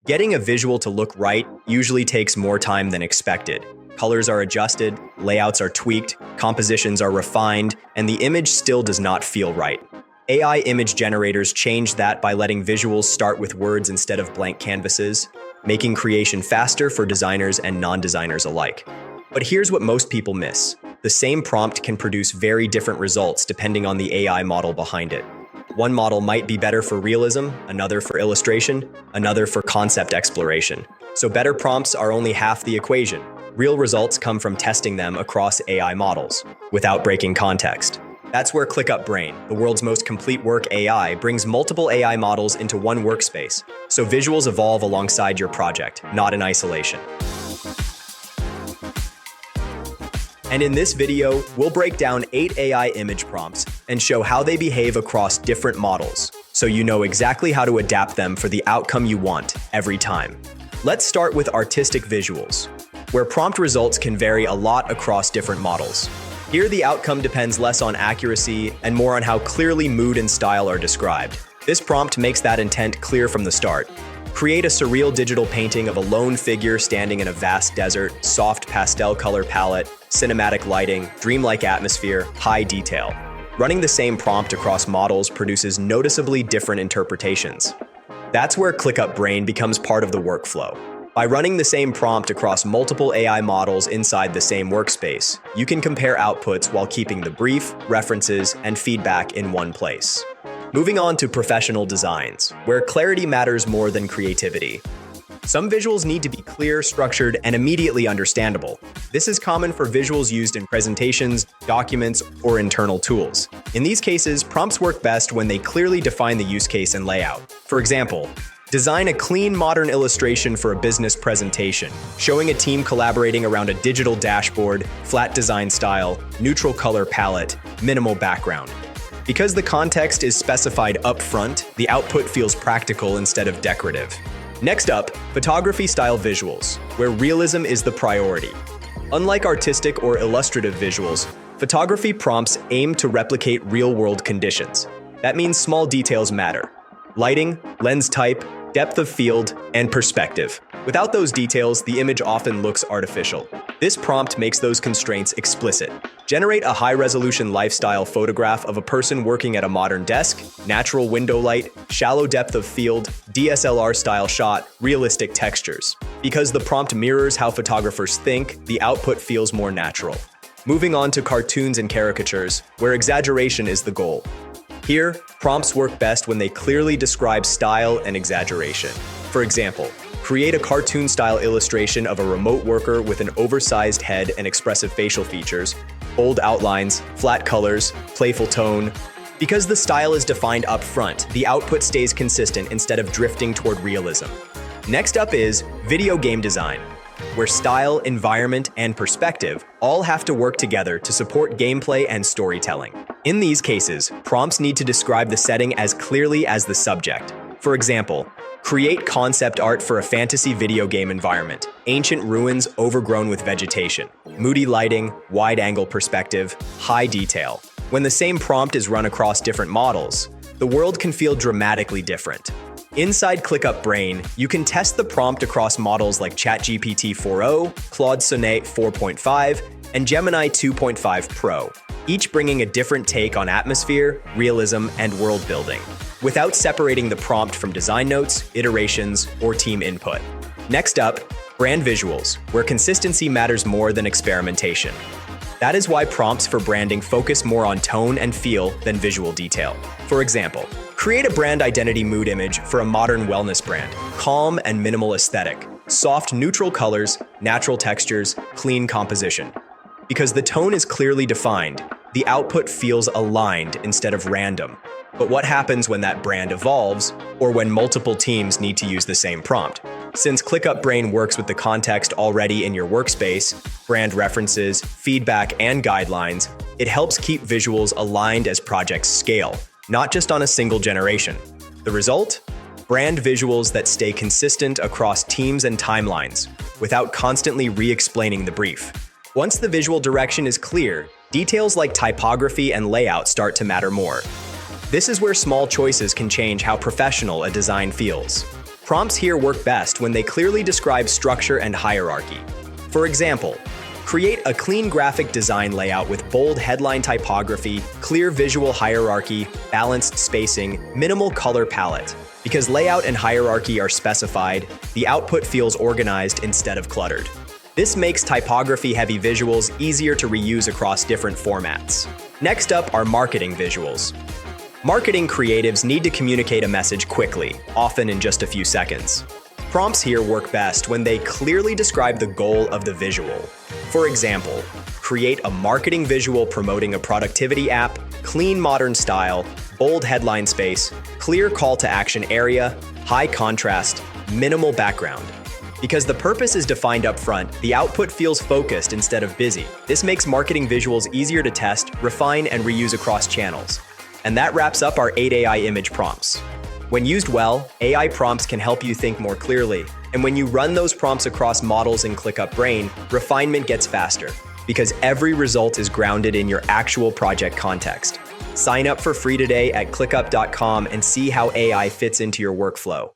Getting a visual to look right usually takes more time than expected. Colors are adjusted, layouts are tweaked, compositions are refined, and the image still does not feel right. AI image generators change that by letting visuals start with words instead of blank canvases, making creation faster for designers and non-designers alike. But here's what most people miss. The same prompt can produce very different results depending on the AI model behind it. One model might be better for realism, another for illustration, another for concept exploration. So better prompts are only half the equation. Real results come from testing them across AI models, without breaking context. That's where ClickUp Brain, the world's most complete work AI, brings multiple AI models into one workspace, so visuals evolve alongside your project, not in isolation. And in this video, we'll break down 8 AI image prompts and show how they behave across different models, so you know exactly how to adapt them for the outcome you want every time. Let's start with artistic visuals, where prompt results can vary a lot across different models. Here, the outcome depends less on accuracy and more on how clearly mood and style are described. This prompt makes that intent clear from the start. Create a surreal digital painting of a lone figure standing in a vast desert, soft pastel color palette, cinematic lighting, dreamlike atmosphere, high detail. Running the same prompt across models produces noticeably different interpretations. That's where ClickUp Brain becomes part of the workflow. By running the same prompt across multiple AI models inside the same workspace, you can compare outputs while keeping the brief, references, and feedback in one place. Moving on to professional designs, where clarity matters more than creativity. Some visuals need to be clear, structured, and immediately understandable. This is common for visuals used in presentations, documents, or internal tools. In these cases, prompts work best when they clearly define the use case and layout. For example, design a clean, modern illustration for a business presentation, showing a team collaborating around a digital dashboard, flat design style, neutral color palette, minimal background. Because the context is specified up front, the output feels practical instead of decorative. Next up, photography-style visuals, where realism is the priority. Unlike artistic or illustrative visuals, photography prompts aim to replicate real-world conditions. That means small details matter. Lighting, lens type, depth of field, and perspective. Without those details, the image often looks artificial. This prompt makes those constraints explicit. Generate a high-resolution lifestyle photograph of a person working at a modern desk, natural window light, shallow depth of field, DSLR-style shot, realistic textures. Because the prompt mirrors how photographers think, the output feels more natural. Moving on to cartoons and caricatures, where exaggeration is the goal. Here, prompts work best when they clearly describe style and exaggeration. For example, create a cartoon-style illustration of a remote worker with an oversized head and expressive facial features, bold outlines, flat colors, playful tone. Because the style is defined up front, the output stays consistent instead of drifting toward realism. Next up is video game design, where style, environment, and perspective all have to work together to support gameplay and storytelling. In these cases, prompts need to describe the setting as clearly as the subject. For example, create concept art for a fantasy video game environment, ancient ruins overgrown with vegetation, moody lighting, wide-angle perspective, high detail. When the same prompt is run across different models, the world can feel dramatically different. Inside ClickUp Brain, you can test the prompt across models like ChatGPT 4o, Claude Sonnet 4.5, and Gemini 2.5 Pro, each bringing a different take on atmosphere, realism, and world building, without separating the prompt from design notes, iterations, or team input. Next up, brand visuals, where consistency matters more than experimentation. That is why prompts for branding focus more on tone and feel than visual detail. For example, create a brand identity mood image for a modern wellness brand, calm and minimal aesthetic, soft neutral colors, natural textures, clean composition. Because the tone is clearly defined, the output feels aligned instead of random. But what happens when that brand evolves, or when multiple teams need to use the same prompt? Since ClickUp Brain works with the context already in your workspace, brand references, feedback, and guidelines, it helps keep visuals aligned as projects scale, not just on a single generation. The result? Brand visuals that stay consistent across teams and timelines, without constantly re-explaining the brief. Once the visual direction is clear, details like typography and layout start to matter more. This is where small choices can change how professional a design feels. Prompts here work best when they clearly describe structure and hierarchy. For example, create a clean graphic design layout with bold headline typography, clear visual hierarchy, balanced spacing, minimal color palette. Because layout and hierarchy are specified, the output feels organized instead of cluttered. This makes typography-heavy visuals easier to reuse across different formats. Next up are marketing visuals. Marketing creatives need to communicate a message quickly, often in just a few seconds. Prompts here work best when they clearly describe the goal of the visual. For example, create a marketing visual promoting a productivity app, clean modern style, bold headline space, clear call to action area, high contrast, minimal background. Because the purpose is defined up front, the output feels focused instead of busy. This makes marketing visuals easier to test, refine, and reuse across channels. And that wraps up our 8 AI image prompts. When used well, AI prompts can help you think more clearly. And when you run those prompts across models in ClickUp Brain, refinement gets faster, because every result is grounded in your actual project context. Sign up for free today at clickup.com and see how AI fits into your workflow.